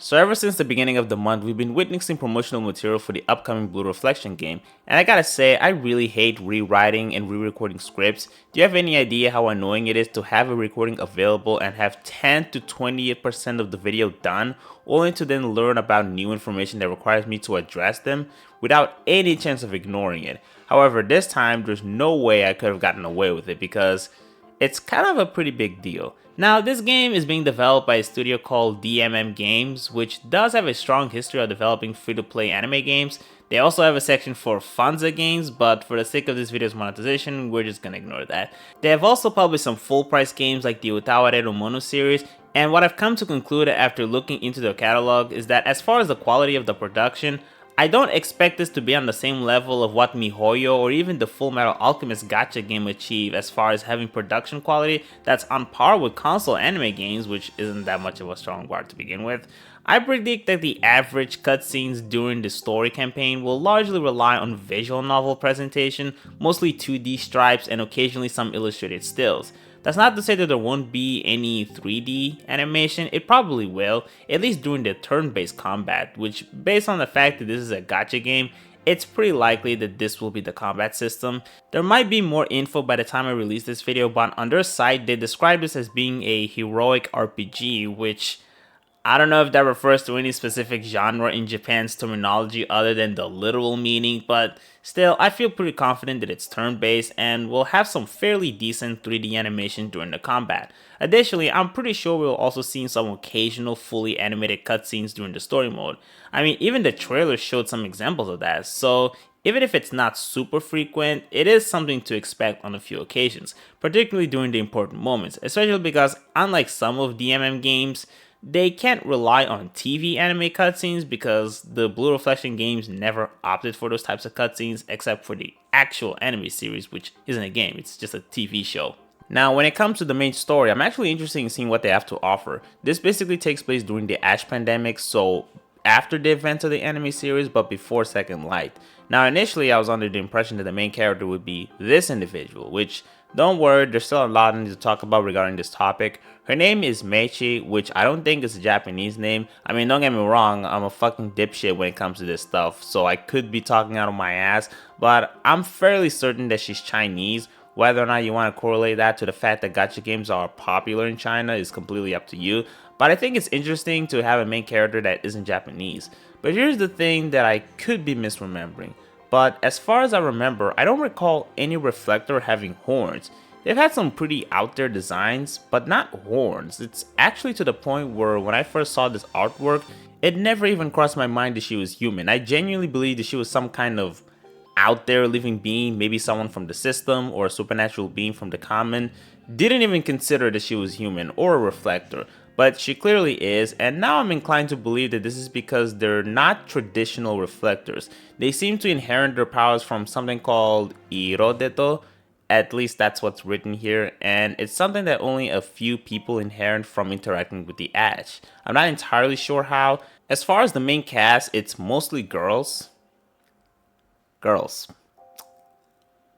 So ever since the beginning of the month, we've been witnessing promotional material for the upcoming Blue Reflection game, and I gotta say, I really hate rewriting and re-recording scripts. Do you have any idea how annoying it is to have a recording available and have 10 to 20% of the video done, only to then learn about new information that requires me to address them without any chance of ignoring it? However, this time, there's no way I could have gotten away with it because it's kind of a pretty big deal. Now, this game is being developed by a studio called DMM Games, which does have a strong history of developing free-to-play anime games. They also have a section for Fanza games, but for the sake of this video's monetization, we're just gonna ignore that. They have also published some full-price games like the Utawareru Mano series, and what I've come to conclude after looking into their catalog is that as far as the quality of the production, I don't expect this to be on the same level of what MiHoYo or even the Full Metal Alchemist gacha game achieve as far as having production quality that's on par with console anime games, which isn't that much of a strong bar to begin with. I predict that the average cutscenes during the story campaign will largely rely on visual novel presentation, mostly 2D stripes and occasionally some illustrated stills. That's not to say that there won't be any 3D animation, it probably will, at least during the turn-based combat, which based on the fact that this is a gacha game, it's pretty likely that this will be the combat system. There might be more info by the time I release this video, but on their site they describe this as being a heroic RPG, which I don't know if that refers to any specific genre in Japan's terminology other than the literal meaning, but still, I feel pretty confident that it's turn-based and will have some fairly decent 3D animation during the combat. Additionally, I'm pretty sure we'll also see some occasional fully animated cutscenes during the story mode. I mean, even the trailer showed some examples of that, so even if it's not super frequent, it is something to expect on a few occasions, particularly during the important moments, especially because unlike some of DMM games, they can't rely on TV anime cutscenes because the Blue Reflection games never opted for those types of cutscenes except for the actual anime series, which isn't a game, it's just a TV show. Now, when it comes to the main story, I'm actually interested in seeing what they have to offer. This basically takes place during the Ash pandemic, so after the events of the anime series, but before Second Light. Now, initially, I was under the impression that the main character would be this individual, which, don't worry, there's still a lot I need to talk about regarding this topic. Her name is Meichi, which I don't think is a Japanese name. I mean, don't get me wrong, I'm a fucking dipshit when it comes to this stuff, so I could be talking out of my ass, but I'm fairly certain that she's Chinese. Whether or not you want to correlate that to the fact that gacha games are popular in China is completely up to you, but I think it's interesting to have a main character that isn't Japanese. But here's the thing that I could be misremembering. But as far as I remember, I don't recall any reflector having horns. They've had some pretty out there designs, but not horns. It's actually to the point where when I first saw this artwork, it never even crossed my mind that she was human. I genuinely believed that she was some kind of out there living being, maybe someone from the system or a supernatural being from the common. Didn't even consider that she was human or a reflector, but she clearly is, and now I'm inclined to believe that this is because they're not traditional reflectors. They seem to inherit their powers from something called Irodeto, at least that's what's written here, and it's something that only a few people inherit from interacting with the Ash. I'm not entirely sure how. As far as the main cast, it's mostly girls. Girls.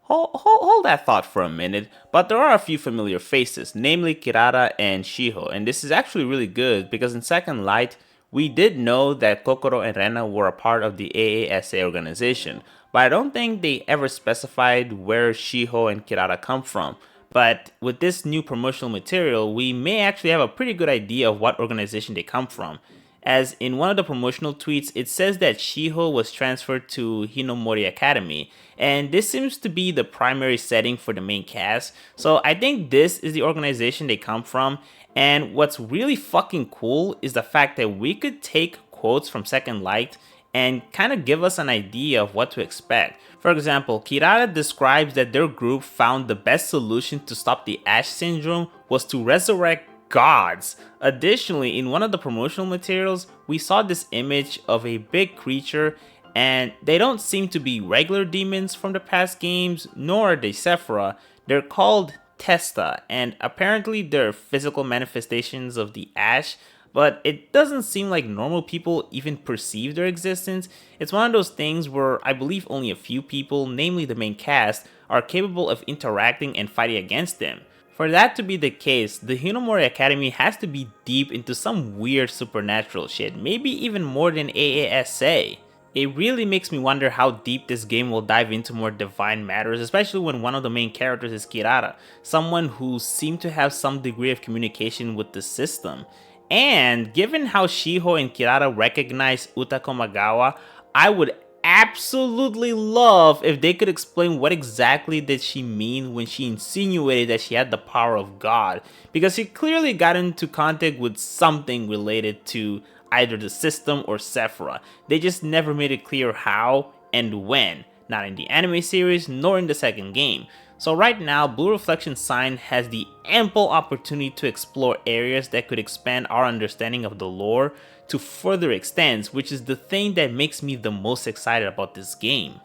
Hold that thought for a minute, but there are a few familiar faces, namely Kirara and Shiho, and this is actually really good because in Second Light, we did know that Kokoro and Rena were a part of the AASA organization, but I don't think they ever specified where Shiho and Kirara come from. But with this new promotional material, we may actually have a pretty good idea of what organization they come from. As in one of the promotional tweets, it says that Shiho was transferred to Hinomori Academy, and this seems to be the primary setting for the main cast, so I think this is the organization they come from, and what's really fucking cool is the fact that we could take quotes from Second Light and kind of give us an idea of what to expect. For example, Kirara describes that their group found the best solution to stop the Ash syndrome was to resurrect gods. Additionally, in one of the promotional materials, we saw this image of a big creature, and they don't seem to be regular demons from the past games, nor are they Sephira. They're called Testa, and apparently they're physical manifestations of the Ash, but it doesn't seem like normal people even perceive their existence. It's one of those things where I believe only a few people, namely the main cast, are capable of interacting and fighting against them. For that to be the case, the Hinomori Academy has to be deep into some weird supernatural shit, maybe even more than AASA. It really makes me wonder how deep this game will dive into more divine matters, especially when one of the main characters is Kirara, someone who seemed to have some degree of communication with the system. And given how Shiho and Kirara recognize Uta Komagawa, I would absolutely love if they could explain what exactly did she mean when she insinuated that she had the power of God, because she clearly got into contact with something related to either the system or Sephora. They just never made it clear how and when, not in the anime series nor in the second game. So right now, Blue Reflection Sign has the ample opportunity to explore areas that could expand our understanding of the lore to further extents, which is the thing that makes me the most excited about this game.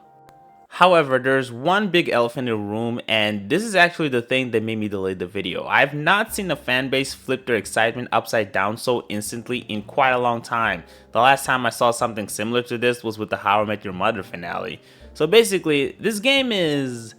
However, there's one big elephant in the room, and this is actually the thing that made me delay the video. I've not seen a fanbase flip their excitement upside down so instantly in quite a long time. The last time I saw something similar to this was with the How I Met Your Mother finale. So basically, this game is,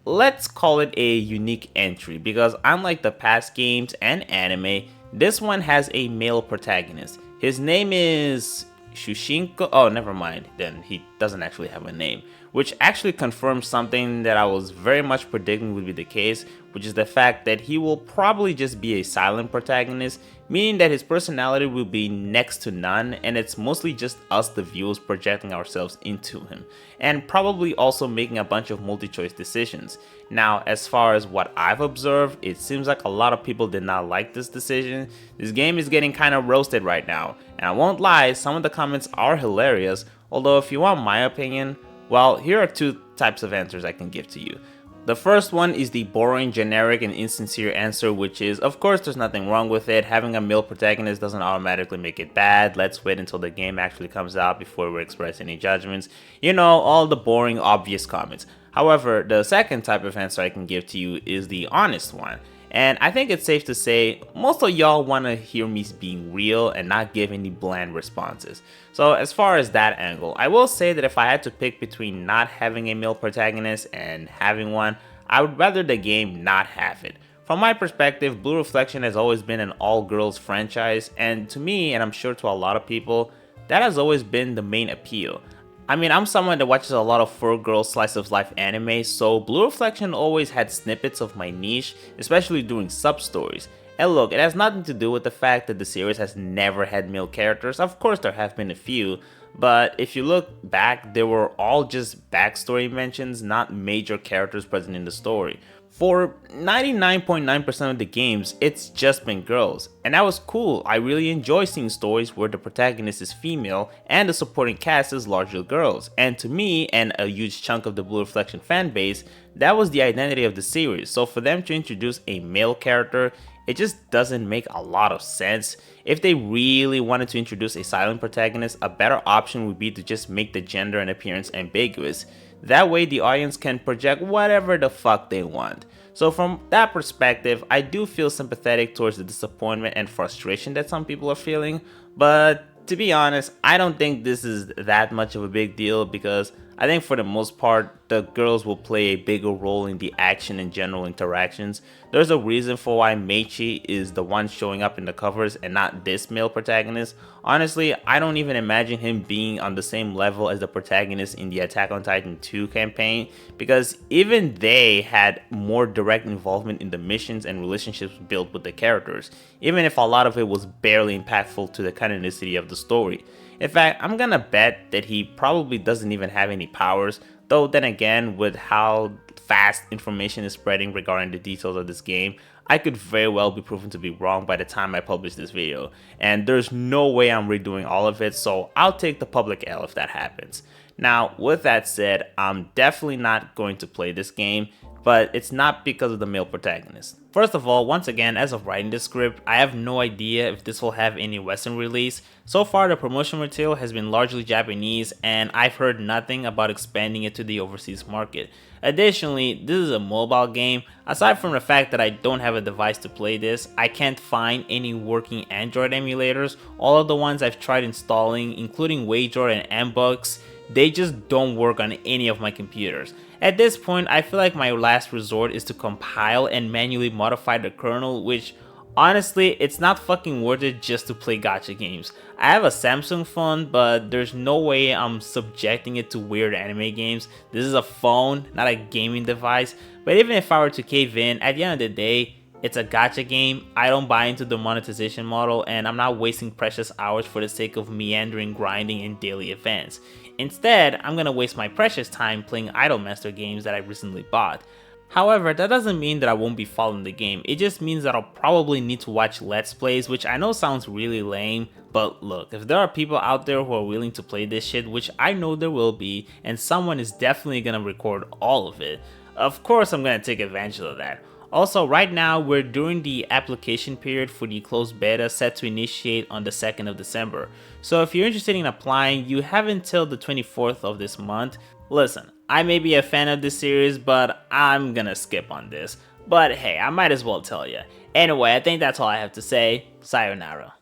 let's call it a unique entry, because unlike the past games and anime, this one has a male protagonist. His name is Shushinko. Oh, never mind, then he doesn't actually have a name, which actually confirms something that I was very much predicting would be the case, which is the fact that he will probably just be a silent protagonist, meaning that his personality will be next to none, and it's mostly just us the viewers projecting ourselves into him, and probably also making a bunch of multi-choice decisions. Now, as far as what I've observed, it seems like a lot of people did not like this decision. This game is getting kind of roasted right now, and I won't lie, some of the comments are hilarious, although if you want my opinion, well, here are two types of answers I can give to you. The first one is the boring, generic, and insincere answer, which is, of course there's nothing wrong with it, having a male protagonist doesn't automatically make it bad, let's wait until the game actually comes out before we express any judgments. You know, all the boring, obvious comments. However, the second type of answer I can give to you is the honest one. And I think it's safe to say most of y'all want to hear me being real and not give any bland responses. So as far as that angle, I will say that if I had to pick between not having a male protagonist and having one, I would rather the game not have it. From my perspective, Blue Reflection has always been an all-girls franchise, and to me, and I'm sure to a lot of people, that has always been the main appeal. I mean, I'm someone that watches a lot of 4-girl slice of life anime, so Blue Reflection always had snippets of my niche, especially during sub-stories. And look, it has nothing to do with the fact that the series has never had male characters. Of course there have been a few, but if you look back, they were all just backstory mentions, not major characters present in the story. For 99.9% of the games, it's just been girls, and that was cool. I really enjoy seeing stories where the protagonist is female and the supporting cast is largely girls, and to me, and a huge chunk of the Blue Reflection fanbase, that was the identity of the series, so for them to introduce a male character, it just doesn't make a lot of sense. If they really wanted to introduce a silent protagonist, a better option would be to just make the gender and appearance ambiguous. That way the audience can project whatever the fuck they want. So from that perspective, I do feel sympathetic towards the disappointment and frustration that some people are feeling, but to be honest, I don't think this is that much of a big deal, because I think for the most part, the girls will play a bigger role in the action and general interactions. There's a reason for why Meichi is the one showing up in the covers and not this male protagonist. Honestly, I don't even imagine him being on the same level as the protagonist in the Attack on Titan 2 campaign, because even they had more direct involvement in the missions and relationships built with the characters, even if a lot of it was barely impactful to the canonicity of the story. In fact, I'm gonna bet that he probably doesn't even have any powers, though then again, with how fast information is spreading regarding the details of this game, I could very well be proven to be wrong by the time I publish this video, and there's no way I'm redoing all of it, so I'll take the public L if that happens. Now, with that said, I'm definitely not going to play this game, but it's not because of the male protagonist. First of all, once again, as of writing this script, I have no idea if this will have any Western release. So far, the promotional material has been largely Japanese, and I've heard nothing about expanding it to the overseas market. Additionally, this is a mobile game. Aside from the fact that I don't have a device to play this, I can't find any working Android emulators. All of the ones I've tried installing, including Wager and Mbucks, they just don't work on any of my computers. At this point, I feel like my last resort is to compile and manually modify the kernel, which honestly, it's not fucking worth it just to play gacha games. I have a Samsung phone, but there's no way I'm subjecting it to weird anime games. This is a phone, not a gaming device. But even if I were to cave in, at the end of the day, it's a gacha game. I don't buy into the monetization model, and I'm not wasting precious hours for the sake of meandering grinding and daily events. Instead, I'm gonna waste my precious time playing Idolmaster games that I recently bought. However, that doesn't mean that I won't be following the game, it just means that I'll probably need to watch Let's Plays, which I know sounds really lame, but look, if there are people out there who are willing to play this shit, which I know there will be, and someone is definitely gonna record all of it, of course I'm gonna take advantage of that. Also, right now, we're during the application period for the closed beta set to initiate on the 2nd of December. So if you're interested in applying, you have until the 24th of this month. Listen, I may be a fan of this series, but I'm gonna skip on this. But hey, I might as well tell you. Anyway, I think that's all I have to say. Sayonara.